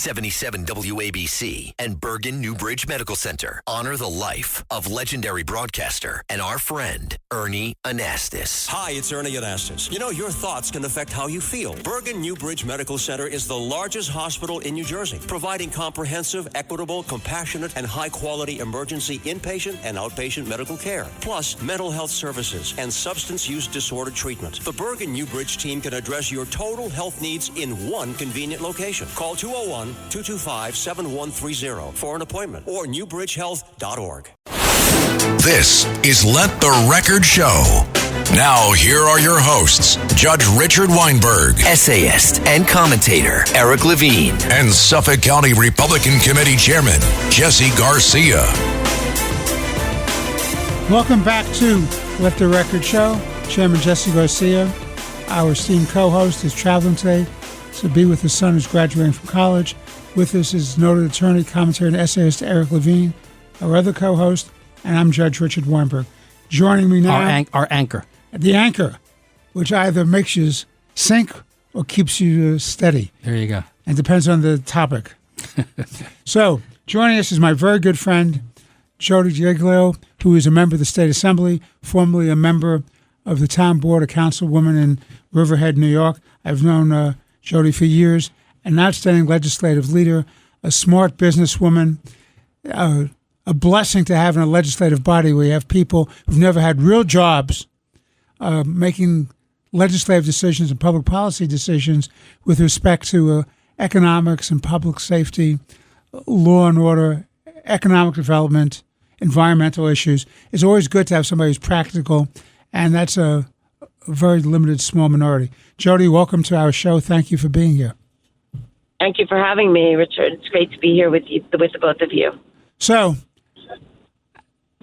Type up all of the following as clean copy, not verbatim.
77 WABC and Bergen Newbridge Medical Center honor the life of legendary broadcaster and our friend, Ernie Anastas. Hi, it's Ernie Anastas. You know, your thoughts can affect how you feel. Bergen Newbridge Medical Center is the largest hospital in New Jersey, providing comprehensive, equitable, compassionate, and high-quality emergency inpatient and outpatient medical care, plus mental health services and substance use disorder treatment. The Bergen Newbridge team can address your total health needs in one convenient location. Call 201-225-7130 for an appointment or newbridgehealth.org. This is Let the Record Show. Now, here are your hosts, Judge Richard Weinberg, Essayist and commentator Eric Levine, and Suffolk County Republican Committee Chairman Jesse Garcia. Welcome back to Let the Record Show. Chairman Jesse Garcia. Our esteemed co-host is traveling today to be with his son who's graduating from college. With us is noted attorney, commentator, and essayist Eric Levine, our other co-host, and I'm Judge Richard Weinberg. Joining me now... Our anchor. The anchor, which either makes you sink or keeps you steady. There you go. And depends on the topic. So, joining us is my very good friend, Jody Giglio, who is a member of the State Assembly, formerly a member of the Town Board, a councilwoman in Riverhead, New York. I've known Jody for years. An outstanding legislative leader, a smart businesswoman, a blessing to have in a legislative body where you have people who've never had real jobs making legislative decisions and public policy decisions with respect to economics and public safety, law and order, economic development, environmental issues. It's always good to have somebody who's practical, and that's a very limited, small minority. Jody, welcome to our show. Thank you for being here. Thank you for having me, Richard. It's great to be here with you, with the both of you. So,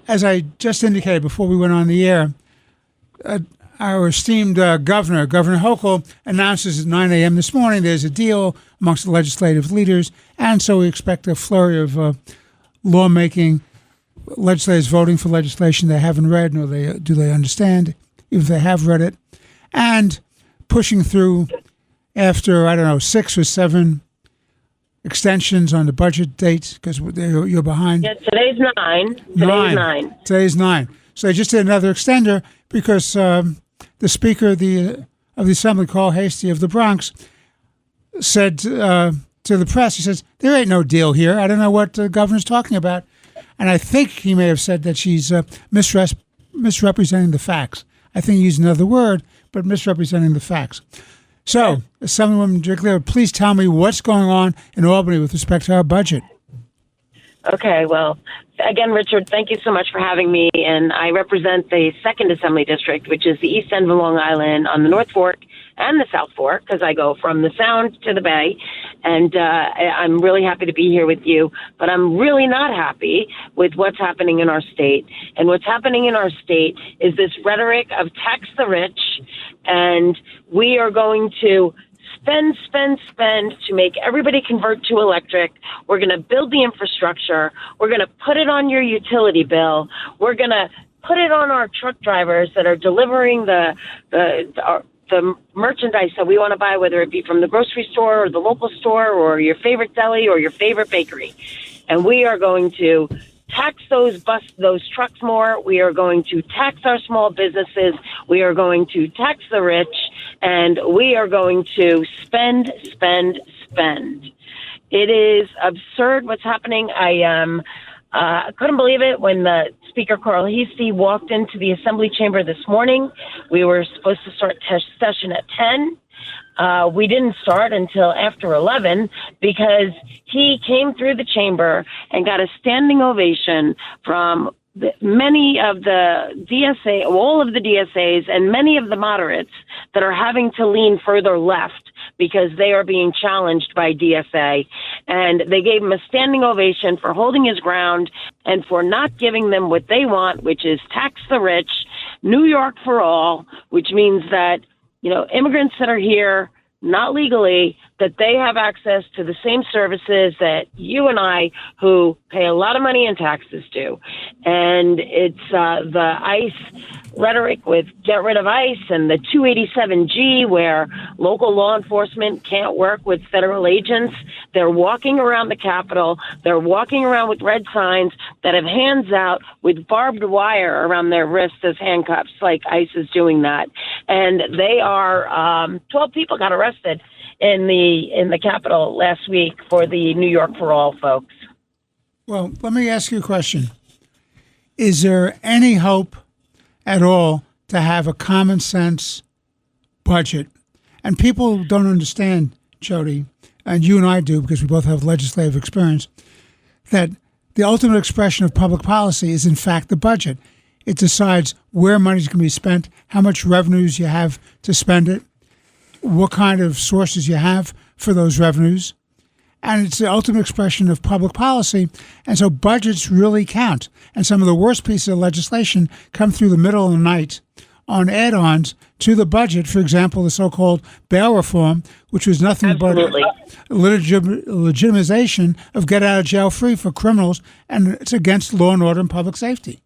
as I just indicated before we went on the air, our esteemed Governor Hochul, announces at 9 a.m. this morning there's a deal amongst the legislative leaders, and so we expect a flurry of lawmaking, legislators voting for legislation they haven't read, nor do they understand, even if they have read it, and pushing through after, 6 or 7 extensions on the budget dates, because you're behind. Yeah, today's 9. Today's 9. So they just did another extender because the Speaker of the Assembly, Carl Hastie of the Bronx, said to the press, he says, there ain't no deal here. I don't know what the governor's talking about. And I think he may have said that she's misrepresenting the facts. I think he used another word, but misrepresenting the facts. So, Assemblywoman Giglio, please tell me what's going on in Albany with respect to our budget. Okay, well, again, Richard, thank you so much for having me. And I represent the 2nd Assembly District, which is the east end of Long Island on the North Fork and the South Fork, because I go from the Sound to the Bay. And I'm really happy to be here with you. But I'm really not happy with what's happening in our state. And what's happening in our state is this rhetoric of tax the rich, and we are going to spend to make everybody convert to electric. We're going to build the infrastructure. We're going to put it on your utility bill. We're going to put it on our truck drivers that are delivering the merchandise that we want to buy, whether it be from the grocery store or the local store or your favorite deli or your favorite bakery. And we are going to tax those trucks more. We are going to tax our small businesses. We are going to tax the rich, and we are going to spend. It is absurd what's happening. I couldn't believe it when the Speaker Carl Hastie walked into the Assembly chamber this morning. We were supposed to start session at 10. We didn't start until after 11 because he came through the chamber and got a standing ovation from many of the DSA, all of the DSAs, and many of the moderates that are having to lean further left because they are being challenged by DSA. And they gave him a standing ovation for holding his ground and for not giving them what they want, which is tax the rich, New York for all, which means that, immigrants that are here, not legally, that they have access to the same services that you and I, who pay a lot of money in taxes, do. And it's the ICE rhetoric with get rid of ICE and the 287G, where local law enforcement can't work with federal agents. They're walking around the Capitol. They're walking around with red signs that have hands out with barbed wire around their wrists as handcuffs, like ICE is doing that. And they are 12 people got arrested in the Capitol last week for the New York for All folks. Well, let me ask you a question. Is there any hope at all to have a common sense budget? And people don't understand, Jody, and you and I do because we both have legislative experience, that the ultimate expression of public policy is in fact the budget. It decides where money's going to be spent, how much revenues you have to spend it, what kind of sources you have for those revenues. And it's the ultimate expression of public policy. And so budgets really count. And some of the worst pieces of legislation come through the middle of the night on add-ons to the budget. For example, the so-called bail reform, which was nothing but legitimization of get out of jail free for criminals. And it's against law and order and public safety.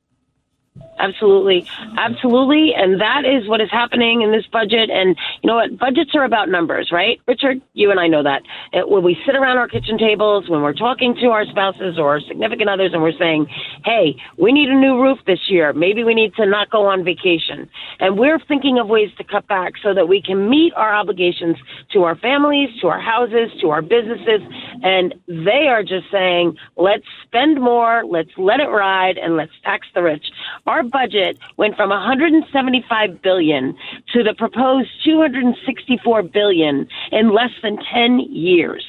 Absolutely. Absolutely. And that is what is happening in this budget. And you know what? Budgets are about numbers, right? Richard, you and I know that. When we sit around our kitchen tables, when we're talking to our spouses or our significant others and we're saying, hey, we need a new roof this year. Maybe we need to not go on vacation. And we're thinking of ways to cut back so that we can meet our obligations to our families, to our houses, to our businesses. And they are just saying, let's spend more, let's let it ride, and let's tax the rich. Our budget went from $175 billion to the proposed $264 billion in less than 10 years.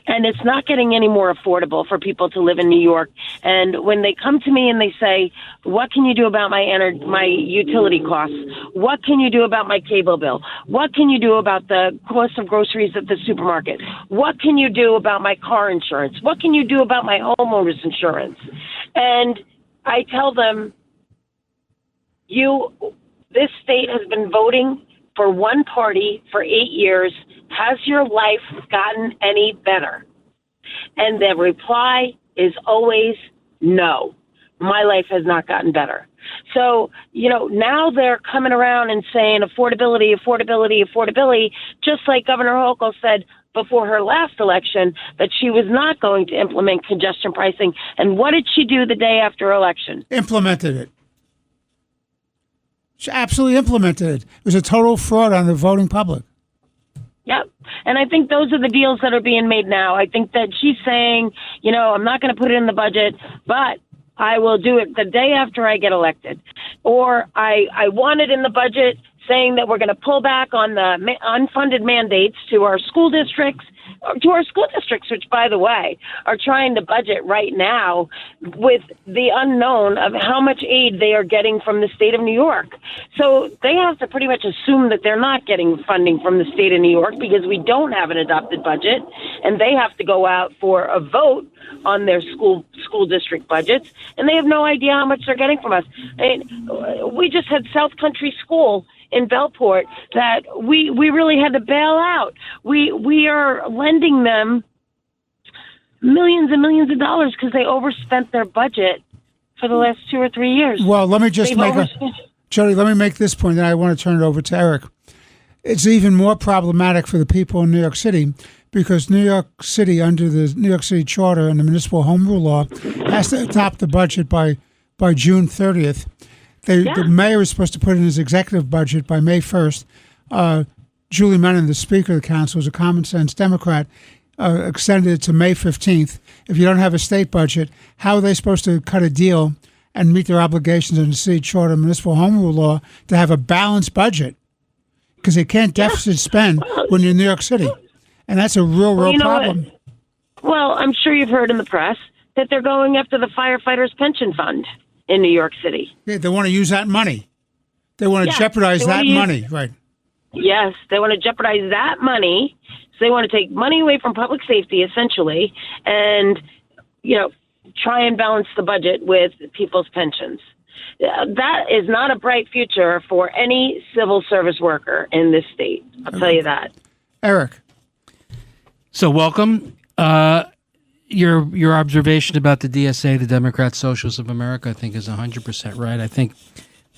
And it's not getting any more affordable for people to live in New York. And when they come to me and they say, what can you do about my utility costs? What can you do about my cable bill? What can you do about the cost of groceries at the supermarket? What can you do about my car insurance? What can you do about my homeowner's insurance? And I tell them, this state has been voting for one party for 8 years. Has your life gotten any better? And the reply is always no. My life has not gotten better. So, now they're coming around and saying affordability, affordability, affordability, just like Governor Hochul said before her last election that she was not going to implement congestion pricing. And what did she do the day after election? Implemented it. She absolutely implemented it. It was a total fraud on the voting public. Yep. And I think those are the deals that are being made now. I think that she's saying, I'm not going to put it in the budget, but I will do it the day after I get elected. Or I want it in the budget saying that we're going to pull back on the unfunded mandates to our school districts, which, by the way, are trying to budget right now with the unknown of how much aid they are getting from the state of New York. So they have to pretty much assume that they're not getting funding from the state of New York because we don't have an adopted budget, and they have to go out for a vote on their school district budgets, and they have no idea how much they're getting from us. We just had South Country School in Bellport that we really had to bail out. We are lending them millions and millions of dollars because they overspent their budget for the last 2 or 3 years. Well, let me just Jody, let me make this point, and I want to turn it over to Eric. It's even more problematic for the people in New York City because New York City, under the New York City Charter and the Municipal Home Rule Law, has to adopt the budget by June 30th. The mayor is supposed to put in his executive budget by May 1st. Julie Menon, the Speaker of the Council, is a common-sense Democrat, extended it to May 15th. If you don't have a state budget, how are they supposed to cut a deal and meet their obligations under the City Charter and Municipal Home Rule Law to have a balanced budget? Because they can't deficit spend when you're in New York City. And that's a real problem. Well, I'm sure you've heard in the press that they're going after the firefighters' pension fund in New York City. Yeah, they want to use that money. They want to jeopardize that money, right? Yes, they want to jeopardize that money. So they want to take money away from public safety, essentially, and, try and balance the budget with people's pensions. That is not a bright future for any civil service worker in this state. I'll tell you that. Eric. So welcome. Your observation about the DSA, the Democrat Socialists of America, I think is 100% right. I think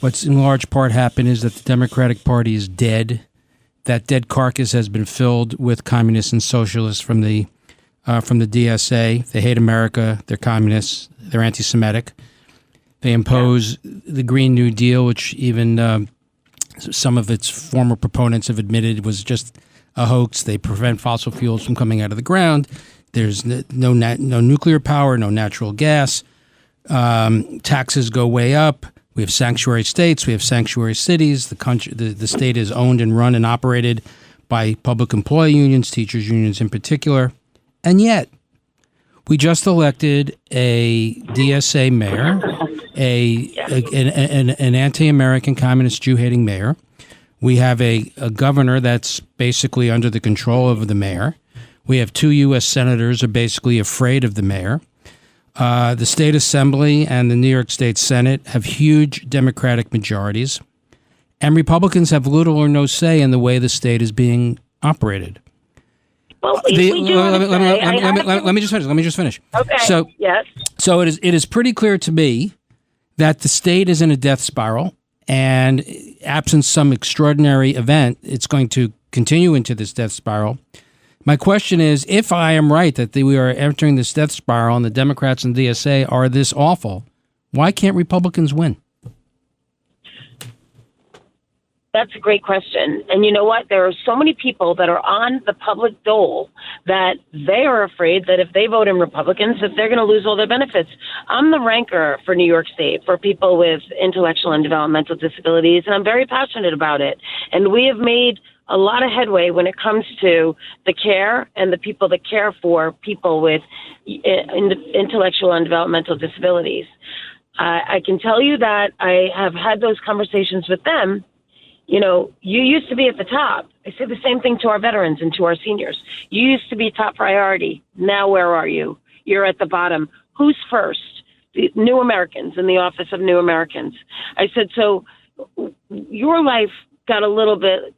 what's in large part happened is that the Democratic Party is dead. That dead carcass has been filled with communists and socialists from the DSA. They hate America. They're communists. They're anti-Semitic. They impose the Green New Deal, which even some of its former proponents have admitted was just a hoax. They prevent fossil fuels from coming out of the ground. There's no nuclear power, no natural gas. Taxes go way up. We have sanctuary states. We have sanctuary cities. The state is owned and run and operated by public employee unions, teachers unions in particular. And yet, we just elected a DSA mayor, an anti-American communist Jew-hating mayor. We have a governor that's basically under the control of the mayor. We have 2 U.S. senators are basically afraid of the mayor. The state assembly and the New York State Senate have huge Democratic majorities, and Republicans have little or no say in the way the state is being operated. Well, let me just finish. Okay. So, yes. So it is pretty clear to me that the state is in a death spiral, and absent some extraordinary event, it's going to continue into this death spiral. My question is, if I am right that we are entering this death spiral and the Democrats and DSA are this awful, why can't Republicans win? That's a great question. And you know what? There are so many people that are on the public dole that they are afraid that if they vote in Republicans, that they're going to lose all their benefits. I'm the ranker for New York State for people with intellectual and developmental disabilities, and I'm very passionate about it. And we have made a lot of headway when it comes to the care and the people that care for people with intellectual and developmental disabilities. I can tell you that I have had those conversations with them. You know, you used to be at the top. I say the same thing to our veterans and to our seniors. You used to be top priority. Now where are you? You're at the bottom. Who's first? The New Americans, in the Office of New Americans. I said, so your life got a little bit,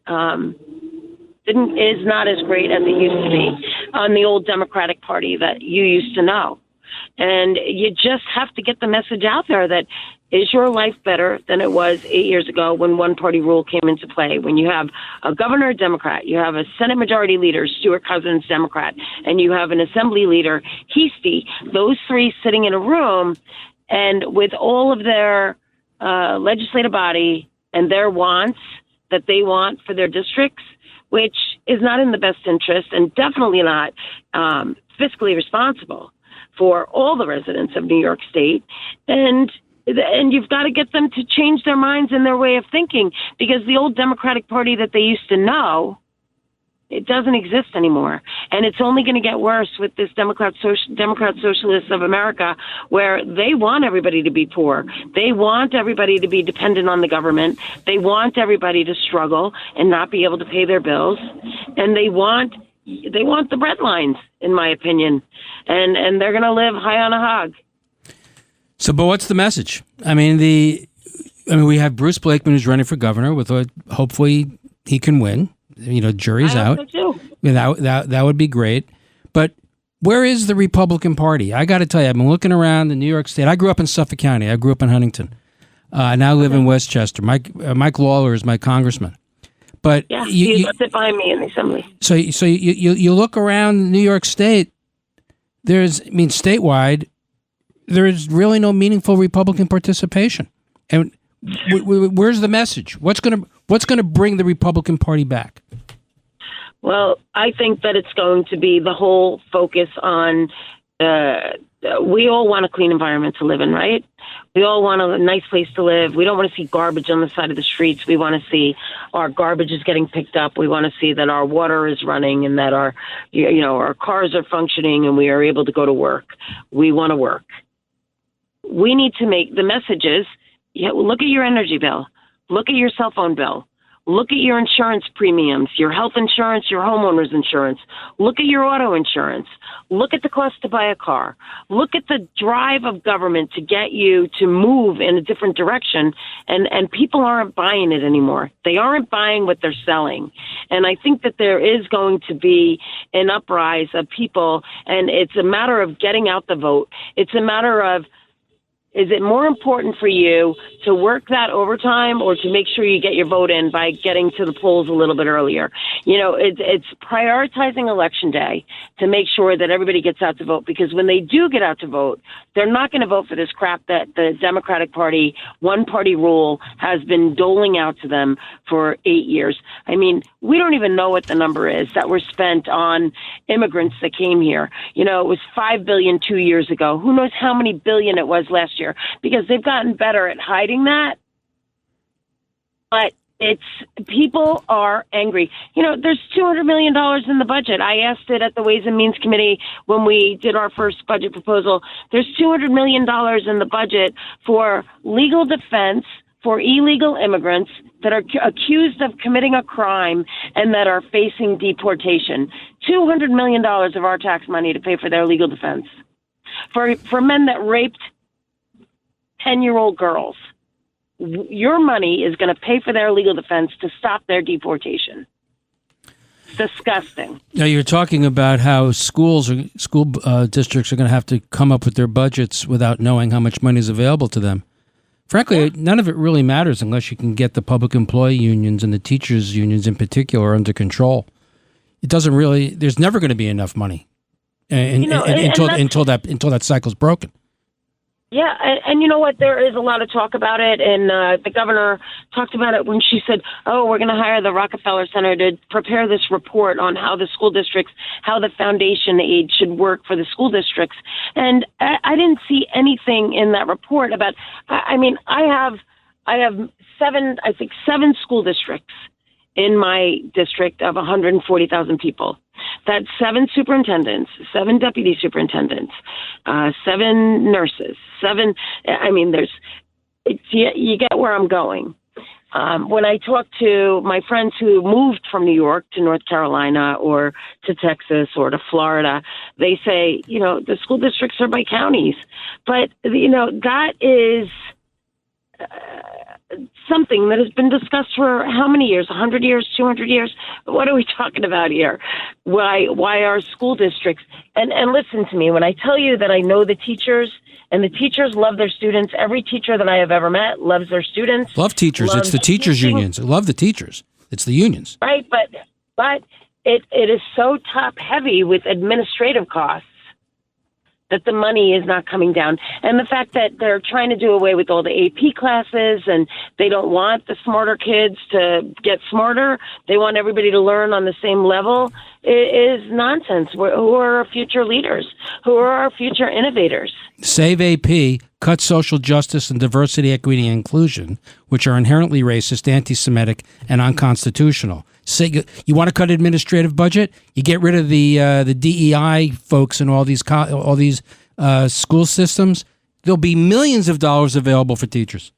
is not as great as it used to be on the old Democratic Party that you used to know. And you just have to get the message out there that is your life better than it was 8 years ago when one-party rule came into play, when you have a governor Democrat, you have a Senate Majority Leader, Stuart Cousins, Democrat, and you have an Assembly Leader, Heastie, those three sitting in a room, and with all of their legislative body and their wants that they want for their districts, which is not in the best interest and definitely not fiscally responsible for all the residents of New York State. And you've got to get them to change their minds and their way of thinking, because the old Democratic Party that they used to know, it doesn't exist anymore. And it's only going to get worse with this Democrat Socialists of America, where they want everybody to be poor. They want everybody to be dependent on the government. They want everybody to struggle and not be able to pay their bills. And they want the bread lines, in my opinion. And they're going to live high on a hog. So, but what's the message? I mean, we have Bruce Blakeman who's running for governor. Hopefully he can win. You know, jury's out. So too. That would be great. But where is the Republican Party? I got to tell you, I've been looking around the New York State. I grew up in Suffolk County. I grew up in Huntington. I now live in Westchester. Mike Lawler is my congressman. But yeah, you sit behind me in the assembly. So you look around New York State. Statewide, there is really no meaningful Republican participation. And where's the message? What's going to bring the Republican Party back? Well, I think that it's going to be the whole focus on. We all want a clean environment to live in, right? We all want a nice place to live. We don't want to see garbage on the side of the streets. We want to see our garbage is getting picked up. We want to see that our water is running and that our cars are functioning and we are able to go to work. We want to work. We need to make the messages. Look at your energy bill. Look at your cell phone bill. Look at your insurance premiums, your health insurance, your homeowner's insurance. Look at your auto insurance. Look at the cost to buy a car. Look at the drive of government to get you to move in a different direction. And people aren't buying it anymore. They aren't buying what they're selling. And I think that there is going to be an uprise of people, and it's a matter of getting out the vote. It's a matter of, is it more important for you to work that overtime or to make sure you get your vote in by getting to the polls a little bit earlier? You know, it's prioritizing Election Day to make sure that everybody gets out to vote, because when they do get out to vote, they're not going to vote for this crap that the Democratic Party, one-party rule, has been doling out to them for 8 years. I mean, we don't even know what the number is that were spent on immigrants that came here. You know, it was $5 billion 2 years ago. Who knows how many billion it was last year? Because they've gotten better at hiding that. But people are angry. You know, there's $200 million in the budget. I asked it at the Ways and Means Committee when we did our first budget proposal. There's $200 million in the budget for legal defense for illegal immigrants that are accused of committing a crime and that are facing deportation. $200 million of our tax money to pay for their legal defense. For men that raped 10-year-old girls. Your money is going to pay for their legal defense to stop their deportation. Disgusting. Now, you're talking about how school districts are going to have to come up with their budgets without knowing how much money is available to them. Frankly, none of it really matters unless you can get the public employee unions and the teachers unions in particular under control. It doesn't really. There's never going to be enough money, until that cycle's broken. Yeah, and you know what? There is a lot of talk about it, and the governor talked about it when she said, "Oh, we're going to hire the Rockefeller Center to prepare this report on how the school districts, how the foundation aid should work for the school districts." And I didn't see anything in that report about. I mean, I have seven school districts in my district of 140,000 people. That's 7 superintendents, 7 deputy superintendents, 7 nurses, 7. I mean, you get where I'm going. When I talk to my friends who moved from New York to North Carolina or to Texas or to Florida, they say, you know, the school districts are by counties. But, you know, that is something that has been discussed for how many years? 100 years, 200 years? What are we talking about here? Why are school districts? And listen to me, when I tell you that I know the teachers, and the teachers love their students. Every teacher that I have ever met loves their students. Love teachers. It's the teachers' unions. Love the teachers. It's the unions. Right, but it is so top heavy with administrative costs that the money is not coming down. And the fact that they're trying to do away with all the AP classes and they don't want the smarter kids to get smarter. They want everybody to learn on the same level is nonsense. Who are our future leaders? Who are our future innovators? Save AP, cut social justice and diversity, equity, and inclusion, which are inherently racist, anti-Semitic, and unconstitutional. Say you want to cut administrative budget, you get rid of the DEI folks and all these school systems. There'll be millions of dollars available for teachers.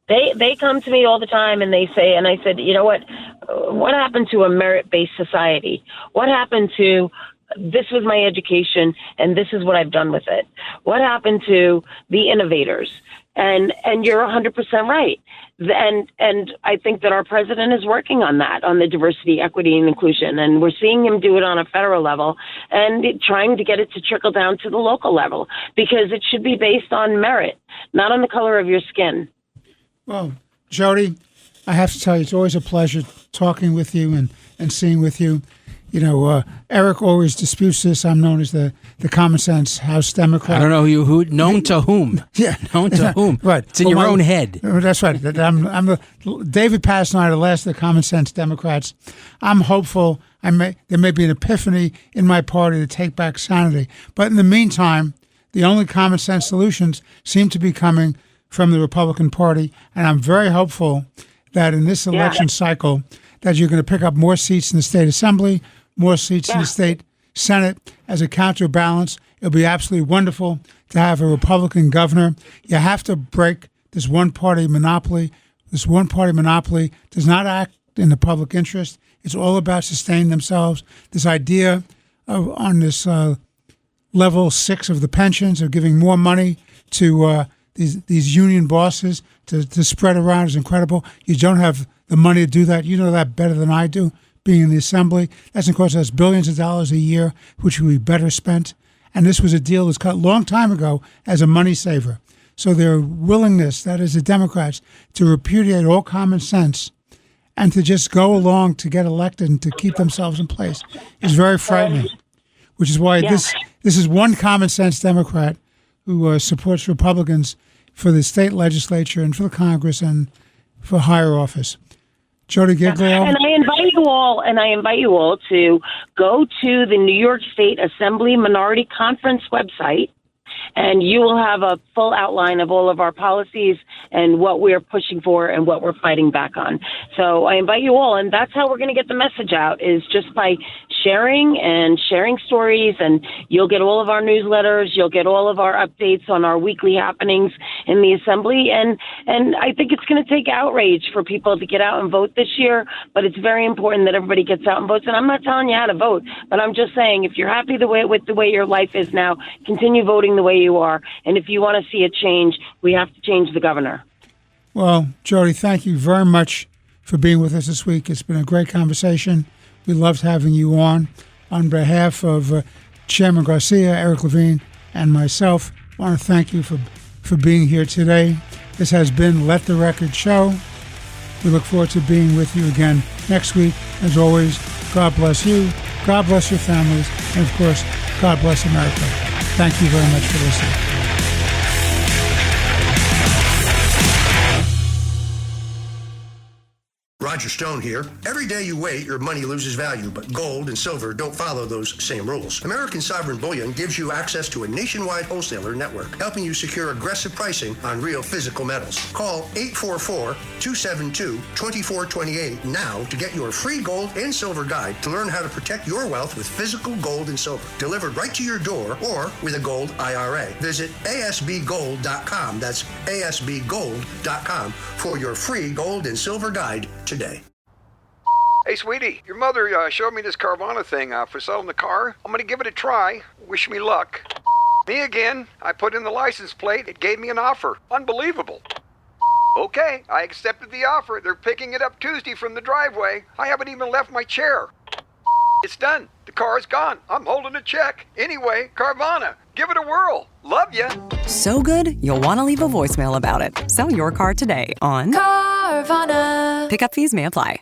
They come to me all the time and they say, and I said, you know what happened to a merit-based society? What happened to this was my education and this is what I've done with it? What happened to the innovators? And you're 100% right. And I think that our president is working on that, on the diversity, equity, and inclusion. And we're seeing him do it on a federal level and trying to get it to trickle down to the local level, because it should be based on merit, not on the color of your skin. Well, Jody, I have to tell you, it's always a pleasure talking with you and seeing with you. You know, Eric always disputes this. I'm known as the Common Sense House Democrat. I don't know who known to whom. Yeah, known to whom. Right, it's in your own head. That's right. David Pass and I are the last of the Common Sense Democrats. I'm hopeful. There may be an epiphany in my party to take back sanity. But in the meantime, the only common sense solutions seem to be coming from the Republican Party, and I'm very hopeful that in this election cycle that you're going to pick up more seats in the state assembly, more seats in the state Senate as a counterbalance. It'll be absolutely wonderful to have a Republican governor. You have to break this one-party monopoly This one-party monopoly does not act in the public interest. It's all about sustaining themselves. This idea of on this level 6 of the pensions of giving more money to these union bosses to spread around is incredible. You don't have the money to do that. You know that better than I do, being in the Assembly. That's, of course, us billions of dollars a year, which would be better spent. And this was a deal that was cut a long time ago as a money saver. So their willingness, that is the Democrats, to repudiate all common sense and to just go along to get elected and to keep themselves in place is very frightening, which is why this is one common sense Democrat who supports Republicans for the state legislature and for the Congress and for higher office. Jody Giglio. And I invite you all to go to the New York State Assembly Minority Conference website, and you will have a full outline of all of our policies and what we're pushing for and what we're fighting back on. So I invite you all, and that's how we're going to get the message out, is just by sharing stories, and you'll get all of our newsletters, you'll get all of our updates on our weekly happenings in the Assembly, and I think it's going to take outrage for people to get out and vote this year, but it's very important that everybody gets out and votes, and I'm not telling you how to vote, but I'm just saying if you're happy with the way your life is now, continue voting the way you are, and if you want to see a change, we have to change the governor. Well, Jody, thank you very much for being with us this week. It's been a great conversation. We loved having you on. On behalf of Chairman Garcia, Eric Levine, and myself, I want to thank you for being here today. This has been Let the Record Show. We look forward to being with you again next week. As always, God bless you, God bless your families, and of course, God bless America. Thank you very much for listening. Roger Stone here. Every day you wait, your money loses value, but gold and silver don't follow those same rules. American Sovereign Bullion gives you access to a nationwide wholesaler network, helping you secure aggressive pricing on real physical metals. Call 844-272-2428 now to get your free gold and silver guide to learn how to protect your wealth with physical gold and silver, delivered right to your door or with a gold IRA. Visit asbgold.com. That's asbgold.com for your free gold and silver guide today. Hey, sweetie, your mother showed me this Carvana thing for selling the car. I'm going to give it a try. Wish me luck. Me again. I put in the license plate. It gave me an offer. Unbelievable. Okay, I accepted the offer. They're picking it up Tuesday from the driveway. I haven't even left my chair. It's done. The car's gone. I'm holding a check. Anyway, Carvana, give it a whirl. Love ya. So good, you'll want to leave a voicemail about it. Sell your car today on Carvana. Pickup fees may apply.